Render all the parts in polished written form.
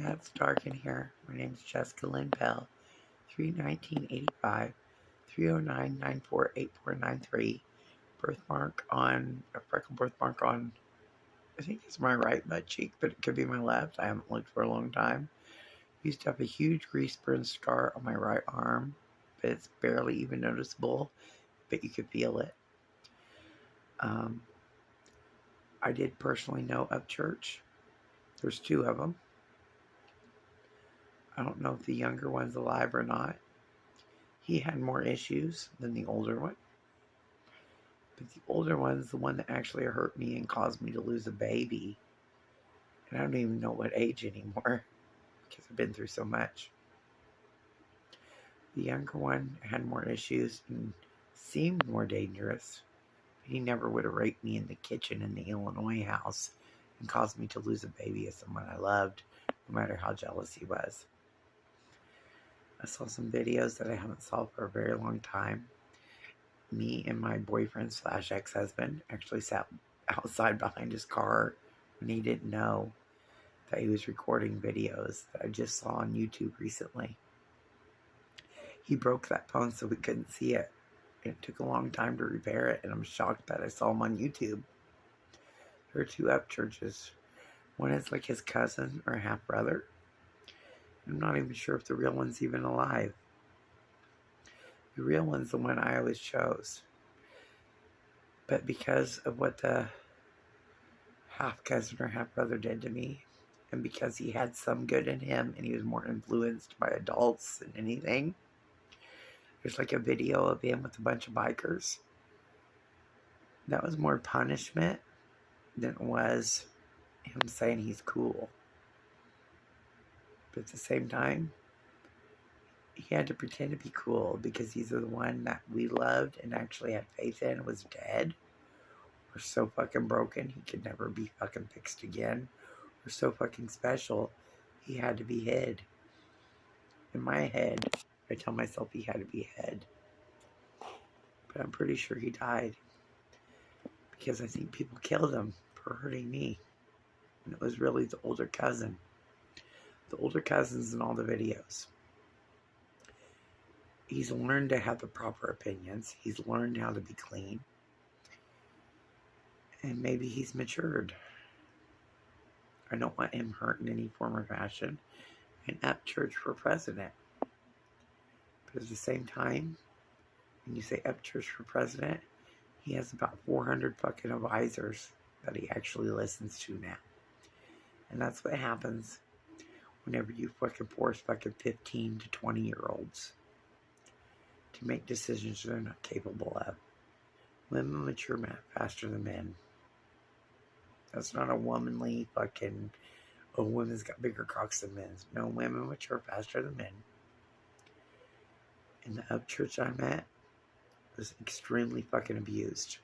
Yeah, it's dark in here. My name's Jessica Lynn Bell, 31985 309 948493. Birthmark on a freckle birthmark on, I think it's my right butt cheek, but it could be my left. I haven't looked for a long time. Used to have a huge grease burn scar on my right arm, but it's barely even noticeable, but you could feel it. I did personally know Upchurch. There's two of them. I don't know if the younger one's alive or not. He had more issues than the older one. But the older one's the one that actually hurt me and caused me to lose a baby. And I don't even know what age anymore because I've been through so much. The younger one had more issues and seemed more dangerous. He never would have raped me in the kitchen in the Illinois house and caused me to lose a baby of someone I loved, no matter how jealous he was. I saw some videos that I haven't saw for a very long time. Me and my boyfriend / ex-husband actually sat outside behind his car when he didn't know that he was recording videos that I just saw on YouTube recently. He broke that phone so we couldn't see it. It took a long time to repair it, and I'm shocked that I saw him on YouTube. There are two Upchurches. One is like his cousin or half brother. I'm not even sure if the real one's even alive. The real one's the one I always chose. But because of what the half cousin or half brother did to me, and because he had some good in him and he was more influenced by adults than anything, there's like a video of him with a bunch of bikers. That was more punishment than it was him saying he's cool. But at the same time, he had to pretend to be cool because he's the one that we loved and actually had faith in was dead or so fucking broken he could never be fucking fixed again, or so fucking special he had to be hid. In my head, I tell myself he had to be hid, but I'm pretty sure he died because I think people killed him for hurting me, and it was really the older cousin. The older cousin's in all the videos. He's learned to have the proper opinions. He's learned how to be clean. And maybe he's matured. I don't want him hurt in any form or fashion. And Upchurch for president. But at the same time, when you say Upchurch for president, he has about 400 fucking advisors that he actually listens to now. And that's what happens whenever you fucking force fucking 15 to 20-year-olds to make decisions they're not capable of. Women mature faster than men. That's not a womanly fucking, oh, women's got bigger cocks than men's. No, women mature faster than men. And the Upchurch I met was extremely fucking abused.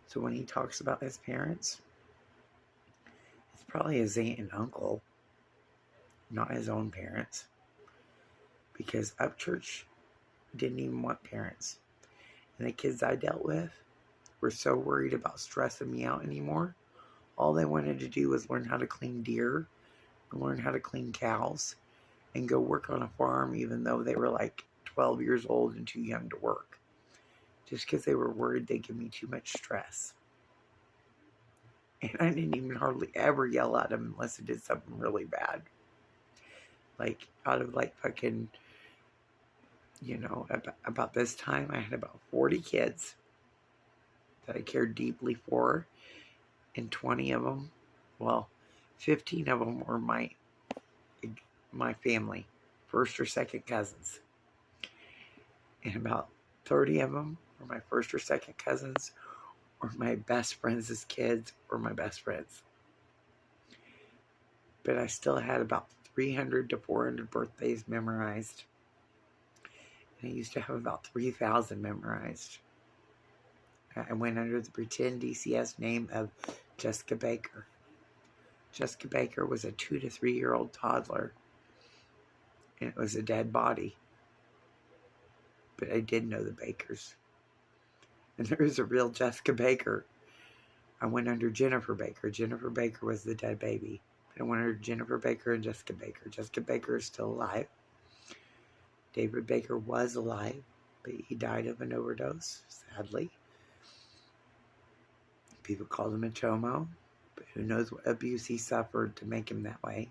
So when he talks about his parents, it's probably his aunt and uncle, not his own parents. Because Upchurch didn't even want parents. And the kids I dealt with were so worried about stressing me out anymore. All they wanted to do was learn how to clean deer, learn how to clean cows, and go work on a farm even though they were like 12 years old and too young to work. Just because they were worried they'd give me too much stress. And I didn't even hardly ever yell at them unless it did something really bad. Like, out of like fucking, you know, about this time, I had about 40 kids that I cared deeply for. And 20 of them, well, 15 of them were my family, first or second cousins. And about 30 of them were my first or second cousins, or my best friends as kids, or my best friends. But I still had about 300 to 400 birthdays memorized. And I used to have about 3,000 memorized. I went under the pretend DCS name of Jessica Baker. Jessica Baker was a 2 to 3 year old toddler, and it was a dead body. But I did know the Bakers. And there is a real Jessica Baker. I went under Jennifer Baker. Jennifer Baker was the dead baby. I wanted her Jennifer Baker and Jessica Baker. Jessica Baker is still alive. David Baker was alive, but he died of an overdose, sadly. People called him a chomo, but who knows what abuse he suffered to make him that way.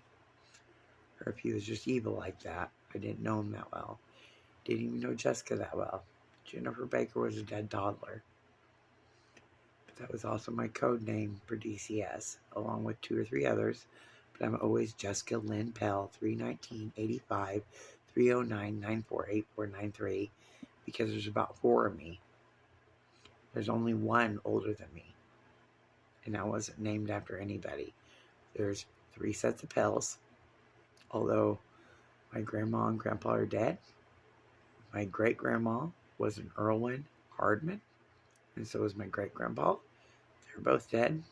Or if he was just evil like that. I didn't know him that well. Didn't even know Jessica that well. Jennifer Baker was a dead toddler. But that was also my code name for DCS, along with 2 or 3 others. But I'm always Jessica Lynn Pell, 319-85, 309-948-493, because there's about 4 of me. There's only one older than me. And I wasn't named after anybody. There's 3 sets of Pells, although my grandma and grandpa are dead. My great-grandma was an Irwin Hardman, and so was my great-grandpa. They're both dead.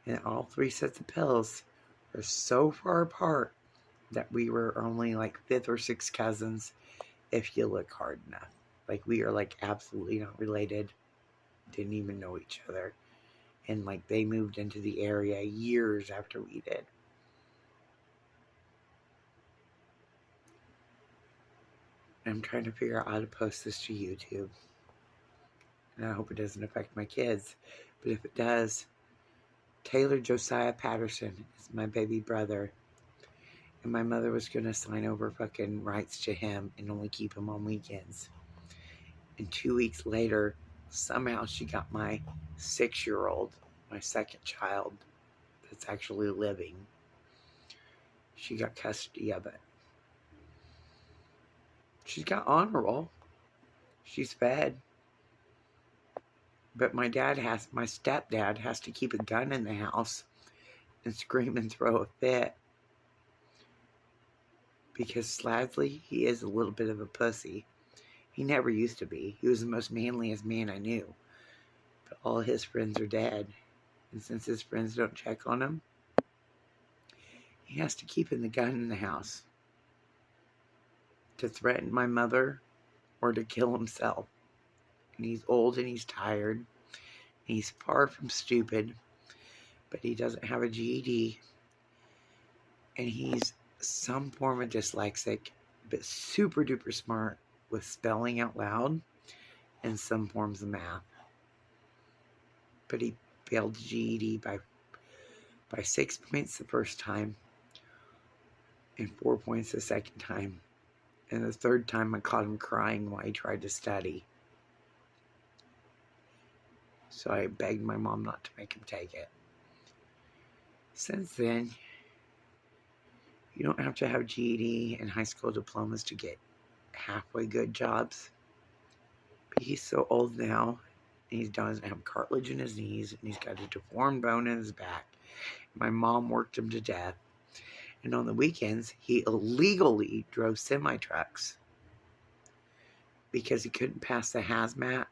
And all 3 sets of Pells are so far apart that we were only like 5th or 6th cousins if you look hard enough. Like, we are like absolutely not related. Didn't even know each other. And like, they moved into the area years after we did. I'm trying to figure out how to post this to YouTube. And I hope it doesn't affect my kids. But if it does, Taylor Josiah Patterson is my baby brother. And my mother was going to sign over fucking rights to him and only keep him on weekends. And 2 weeks later, somehow she got my 6-year-old, my second child, that's actually living. She got custody of it. She's got honor roll. She's fed. But my stepdad has to keep a gun in the house and scream and throw a fit. Because Sladley, he is a little bit of a pussy. He never used to be. He was the most manliest man I knew. But all his friends are dead. And since his friends don't check on him, he has to keep the gun in the house to threaten my mother or to kill himself. And he's old and he's tired. And he's far from stupid. But he doesn't have a GED. And he's some form of dyslexic, but super duper smart with spelling out loud and some forms of math. But he failed the GED by 6 points the first time and 4 points the second time. And the third time I caught him crying while he tried to study. So I begged my mom not to make him take it. Since then, you don't have to have GED and high school diplomas to get halfway good jobs. But he's so old now, and he doesn't have cartilage in his knees, and he's got a deformed bone in his back. My mom worked him to death. And on the weekends, he illegally drove semi-trucks because he couldn't pass the hazmat,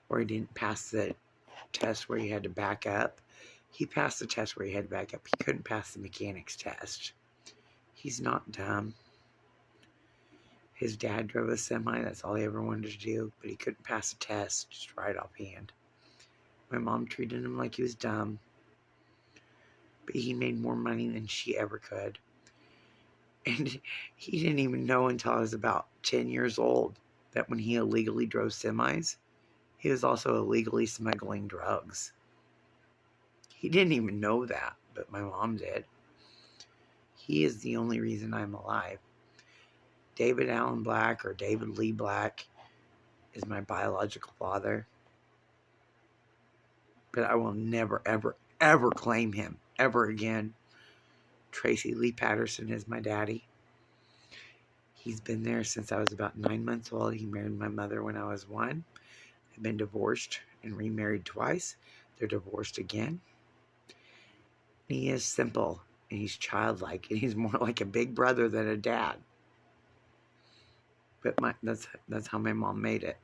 or he didn't pass the test where he had to back up. He passed the test where he had to back up. He couldn't pass the mechanics test. He's not dumb. His dad drove a semi. That's all he ever wanted to do. But he couldn't pass the test just right offhand. My mom treated him like he was dumb. But he made more money than she ever could. And he didn't even know until I was about 10 years old that when he illegally drove semis, he was also illegally smuggling drugs. He didn't even know that, but my mom did. He is the only reason I'm alive. David Allen Black, or David Lee Black, is my biological father. But I will never, ever, ever claim him ever again. Tracy Lee Patterson is my daddy. He's been there since I was about 9 months old. He married my mother when I was 1. They've been divorced and remarried twice. They're divorced again. He is simple, and he's childlike, and he's more like a big brother than a dad. But that's how my mom made it.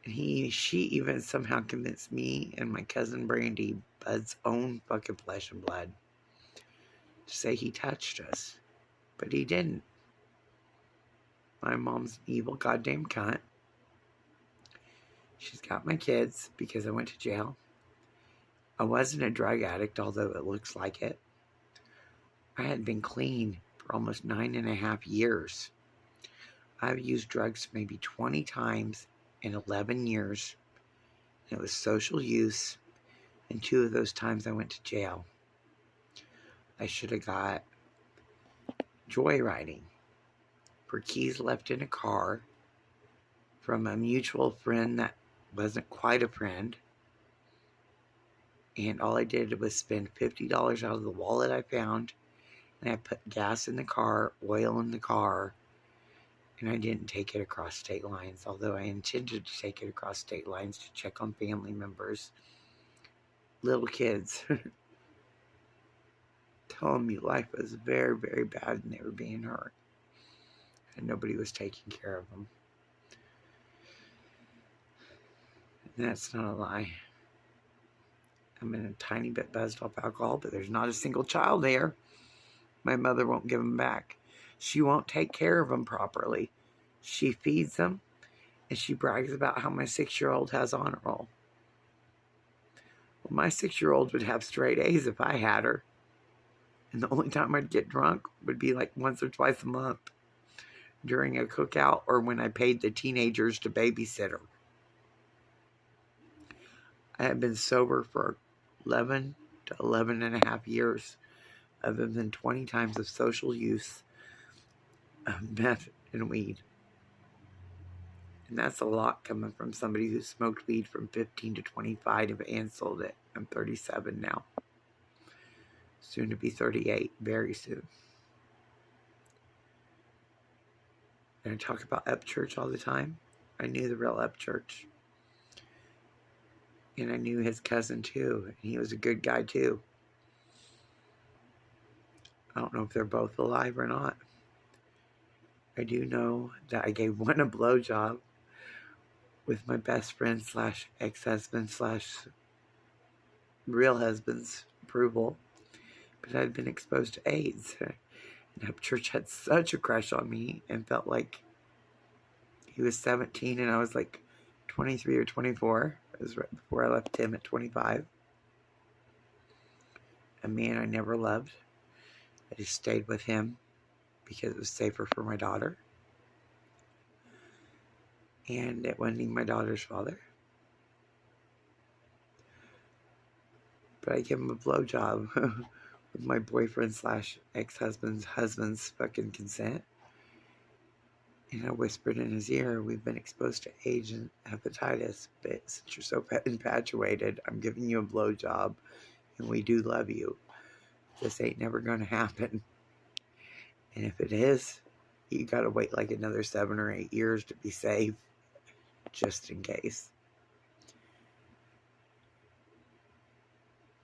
And she even somehow convinced me and my cousin Brandy, Bud's own fucking flesh and blood, to say he touched us. But he didn't. My mom's an evil goddamn cunt. She's got my kids because I went to jail. I wasn't a drug addict, although it looks like it. I had been clean for almost 9.5 years. I've used drugs maybe 20 times in 11 years. It was social use, and 2 of those times I went to jail. I should have got joyriding for keys left in a car from a mutual friend that wasn't quite a friend. And all I did was spend $50 out of the wallet I found, and I put gas in the car, oil in the car, and I didn't take it across state lines, although I intended to take it across state lines to check on family members. Little kids telling me life was very, very bad and they were being hurt, and nobody was taking care of them. And that's not a lie. I'm in a tiny bit buzzed off alcohol, but there's not a single child there. My mother won't give them back. She won't take care of them properly. She feeds them, and she brags about how my 6-year-old has honor roll. Well, my 6-year-old would have straight A's if I had her. And the only time I'd get drunk would be like once or twice a month during a cookout or when I paid the teenagers to babysit her. I have been sober for 11 to 11.5 years, other than 20 times of social use of meth and weed. And that's a lot coming from somebody who smoked weed from 15 to 25 and sold it. I'm 37 now. Soon to be 38, very soon. And I talk about Upchurch all the time. I knew the real Upchurch. And I knew his cousin too. And he was a good guy too. I don't know if they're both alive or not. I do know that I gave one a blowjob with my best friend slash ex-husband slash real husband's approval. But I'd been exposed to AIDS. And Upchurch had such a crush on me and felt like he was 17 and I was like 23 or 24. It was right before I left him at 25. A man I never loved. I just stayed with him because it was safer for my daughter. And it wasn't even my daughter's father. But I gave him a blowjob with my boyfriend slash ex-husband's husband's fucking consent. And I whispered in his ear, we've been exposed to AIDS and hepatitis, but since you're so infatuated, I'm giving you a blowjob, and we do love you. This ain't never going to happen. And if it is, you got to wait like another 7 or 8 years to be safe, just in case.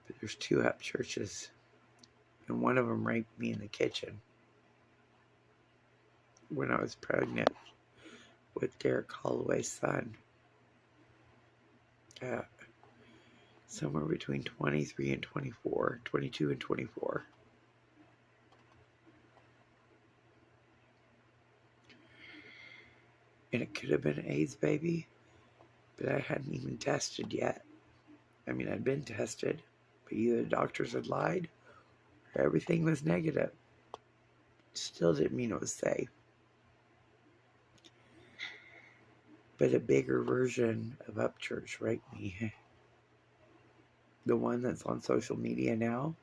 But there's 2 Upchurches, and one of them raped me in the kitchen when I was pregnant with Derek Holloway's son. Somewhere between 23 and 24, 22 and 24. And it could have been an AIDS baby, but I hadn't even tested yet. I mean, I'd been tested, but either the doctors had lied or everything was negative. Still didn't mean it was safe. But a bigger version of Upchurch raped me. The one that's on social media now,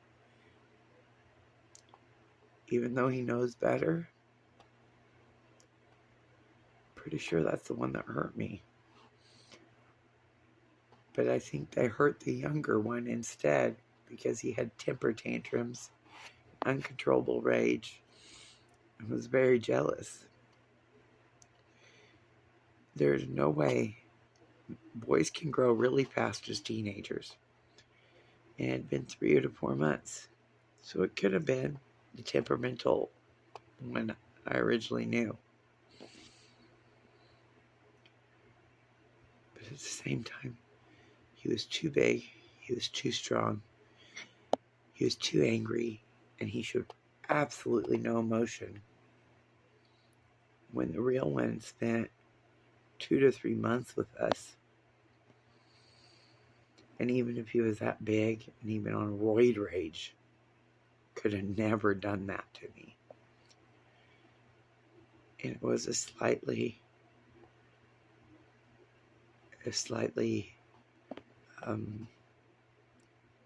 even though he knows better, pretty sure that's the one that hurt me. But I think they hurt the younger one instead because he had temper tantrums, uncontrollable rage, and was very jealous. There's no way boys can grow really fast as teenagers. And it had been 3 to 4 months. So it could have been the temperamental one I originally knew. But at the same time, he was too big, he was too strong, he was too angry, and he showed absolutely no emotion. When the real one spent 2 to 3 months with us. And even if he was that big and even on roid rage, could have never done that to me. And it was a slightly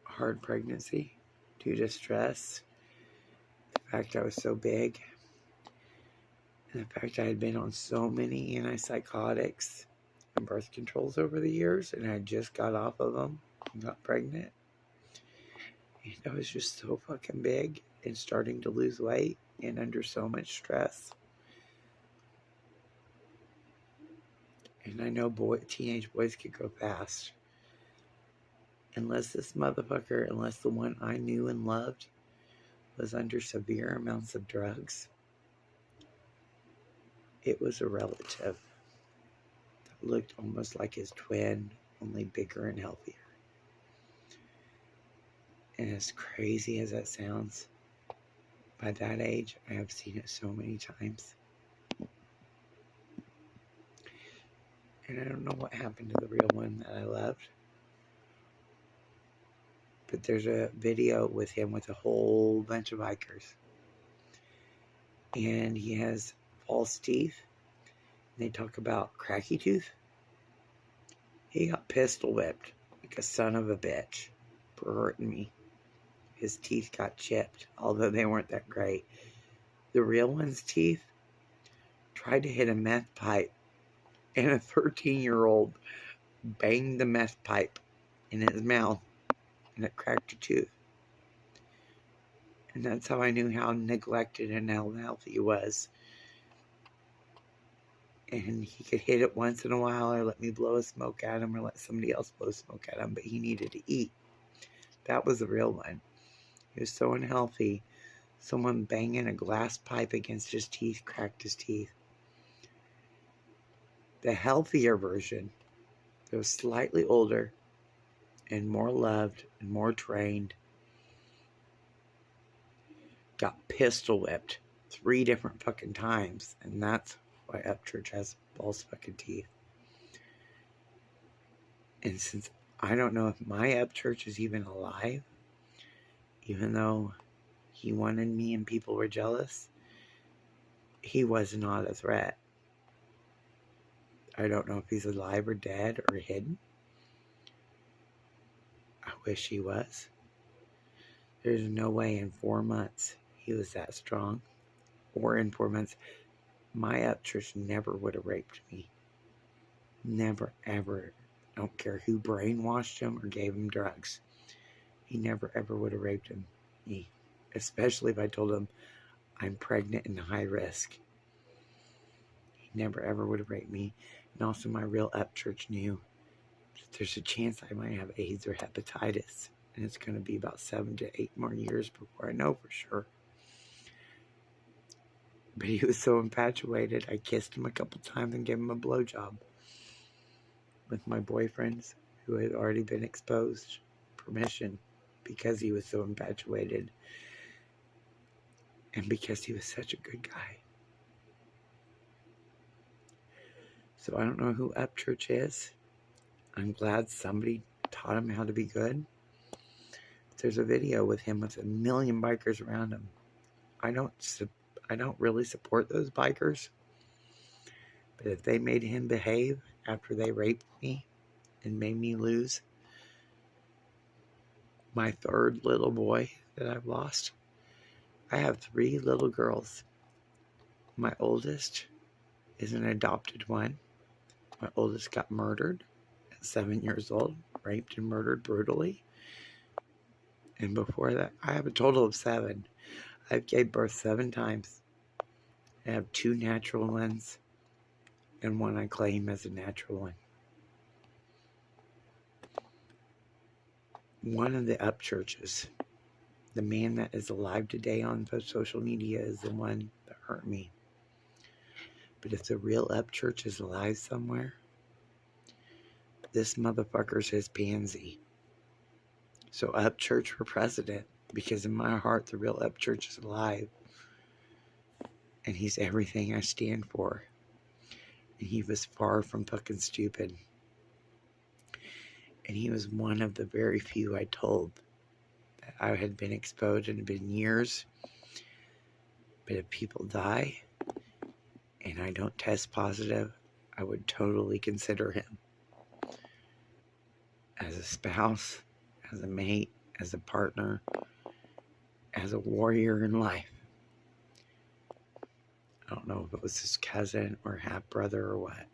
hard pregnancy due to stress, the fact I was so big, and the fact I had been on so many antipsychotics and birth controls over the years, and I just got off of them and got pregnant. And I was just so fucking big and starting to lose weight and under so much stress. And I know teenage boys could go fast. Unless the one I knew and loved, was under severe amounts of drugs, it was a relative that looked almost like his twin, only bigger and healthier. And as crazy as that sounds, by that age, I have seen it so many times. And I don't know what happened to the real one that I loved. But there's a video with him with a whole bunch of bikers. And he has false teeth. And they talk about cracky tooth. He got pistol whipped like a son of a bitch for hurting me. His teeth got chipped, although they weren't that great. The real one's teeth tried to hit a meth pipe, and a 13-year-old banged the meth pipe in his mouth, and it cracked a tooth. And that's how I knew how neglected and how unhealthy he was. And he could hit it once in a while, or let me blow a smoke at him, or let somebody else blow smoke at him, but he needed to eat. That was the real one. He was so unhealthy. Someone banging a glass pipe against his teeth cracked his teeth. The healthier version, that was slightly older and more loved and more trained, got pistol whipped 3 different fucking times. And that's why Upchurch has false fucking teeth. And since I don't know if my Upchurch is even alive, even though he wanted me and people were jealous, he was not a threat. I don't know if he's alive or dead or hidden. I wish he was. There's no way in 4 months he was that strong. Or in 4 months, my Upchurch never would have raped me. Never, ever. I don't care who brainwashed him or gave him drugs. He never, ever would have raped me. Especially if I told him I'm pregnant and high risk. He never, ever would have raped me. And also my real Upchurch knew that there's a chance I might have AIDS or hepatitis. And it's going to be about 7 to 8 more years before I know for sure. But he was so infatuated, I kissed him a couple times and gave him a blowjob. With my boyfriends who had already been exposed. Permission. Because he was so infatuated. And because he was such a good guy. So I don't know who Upchurch is. I'm glad somebody taught him how to be good. There's a video with him with 1 million bikers around him. I don't really support those bikers. But if they made him behave after they raped me and made me lose my 3rd little boy that I've lost. I have 3 little girls. My oldest is an adopted one. My oldest got murdered at 7 years old, raped and murdered brutally. And before that, I have a total of 7. I've gave birth 7 times. I have 2 natural ones and 1 I claim as a natural one. One of the Upchurches, the man that is alive today on social media, is the one that hurt me. But if the real Upchurch is alive somewhere, this motherfucker's his pansy. So Upchurch for president, because in my heart the real Upchurch is alive. And he's everything I stand for. And he was far from fucking stupid. And he was one of the very few I told I had been exposed, and it had been years. But if people die and I don't test positive, I would totally consider him as a spouse, as a mate, as a partner, as a warrior in life. I don't know if it was his cousin or half brother or what.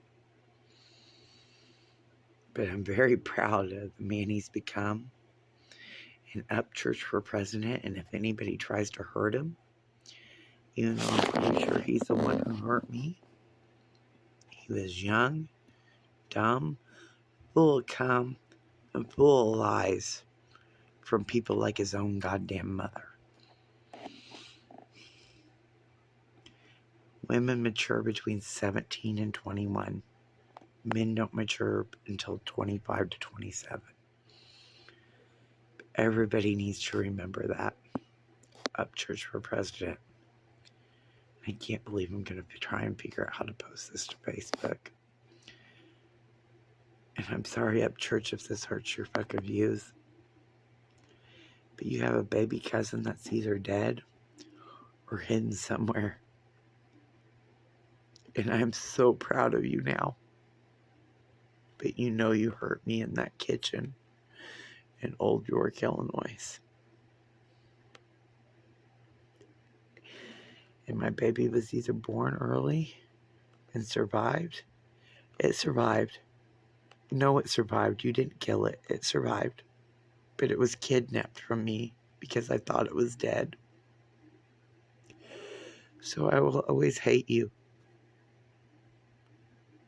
But I'm very proud of the man he's become. And Upchurch for president. And if anybody tries to hurt him, even though I'm pretty sure he's the one who hurt me, he was young, dumb, full of cum, and full of lies from people like his own goddamn mother. Women mature between 17 and 21. Men don't mature until 25 to 27. Everybody needs to remember that. Upchurch for president. I can't believe I'm going to try and figure out how to post this to Facebook. And I'm sorry, Upchurch, if this hurts your fucking views. But you have a baby cousin that's either dead or hidden somewhere. And I'm so proud of you now. But you know you hurt me in that kitchen in Old York, Illinois. And my baby was either born early and survived. It survived. No, it survived. You didn't kill it. It survived. But it was kidnapped from me because I thought it was dead. So I will always hate you.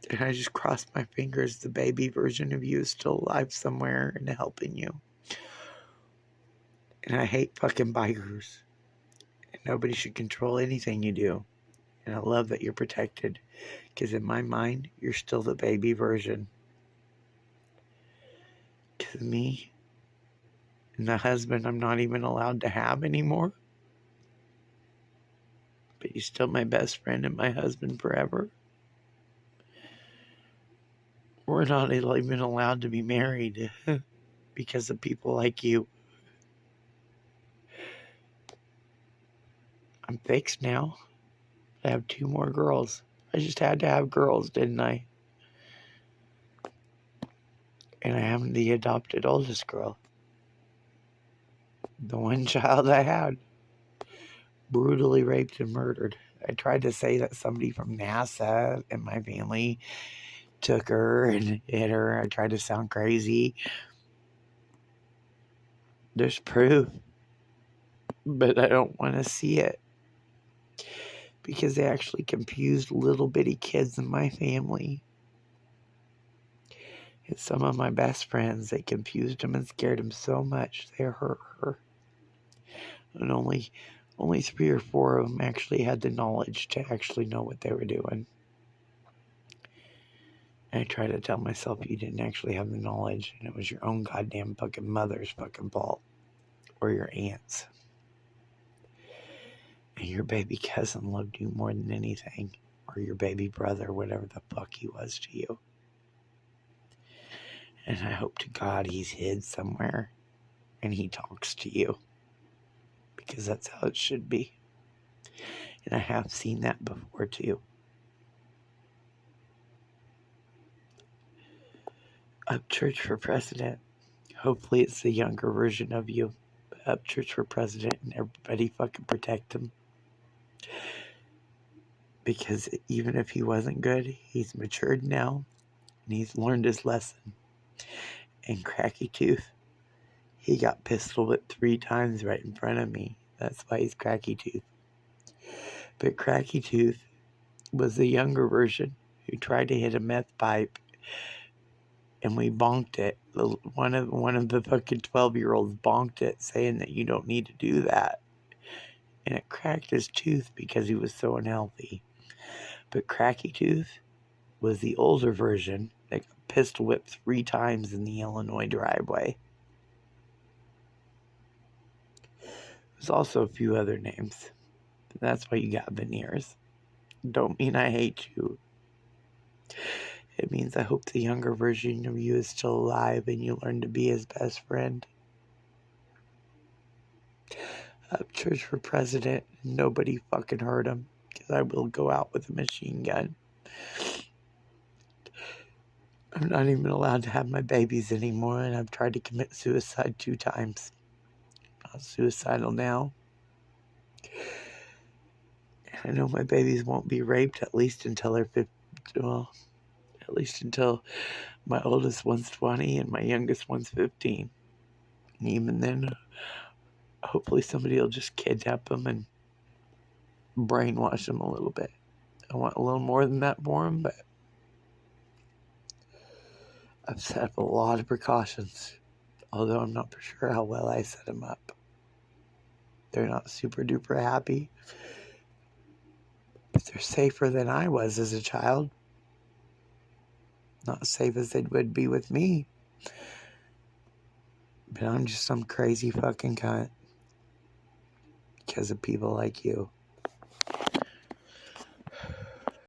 And I just cross my fingers the baby version of you is still alive somewhere and helping you. And I hate fucking bikers. And nobody should control anything you do. And I love that you're protected. Because in my mind, you're still the baby version. Because me and the husband I'm not even allowed to have anymore. But you're still my best friend and my husband forever. We're not even allowed to be married because of people like you. I'm fixed now. I have 2 more girls. I just had to have girls, didn't I? And I am the adopted oldest girl. The one child I had. Brutally raped and murdered. I tried to say that somebody from NASA and my family took her and hit her. I tried to sound crazy. There's proof. But I don't want to see it. Because they actually confused little bitty kids in my family. And some of my best friends, they confused them and scared them so much they hurt her. And only 3 or 4 of them actually had the knowledge to actually know what they were doing. And I tried to tell myself you didn't actually have the knowledge, and it was your own goddamn fucking mother's fucking fault. Or your aunt's. And your baby cousin loved you more than anything. Or your baby brother, whatever the fuck he was to you. And I hope to God he's hid somewhere. And he talks to you. Because that's how it should be. And I have seen that before too. Upchurch for president. Hopefully it's the younger version of you. Upchurch for president, and everybody fucking protect him. Because even if he wasn't good, he's matured now. And he's learned his lesson. And Cracky Tooth, he got pistol whipped 3 times right in front of me. That's why he's Cracky Tooth. But Cracky Tooth was the younger version who tried to hit a meth pipe. And we bonked it. One of the fucking 12-year-olds bonked it, saying that you don't need to do that. And it cracked his tooth because he was so unhealthy. But Cracky Tooth was the older version that got pistol whipped 3 times in the Illinois driveway. There's also a few other names. That's why you got veneers. Don't mean I hate you. It means I hope the younger version of you is still alive and you learn to be his best friend. Upchurch for president. Nobody fucking heard him, because I will go out with a machine gun. I'm not even allowed to have my babies anymore, and I've tried to commit suicide 2 times. I'm suicidal now. I know my babies won't be raped, at least until they're 50. Well, at least until my oldest one's 20 and my youngest one's 15. And even then, hopefully somebody will just kidnap them and brainwash them a little bit. I want a little more than that for them, but I've set up a lot of precautions, although I'm not for sure how well I set them up. They're not super duper happy, but they're safer than I was as a child. Not as safe as they would be with me. But I'm just some crazy fucking cunt because of people like you.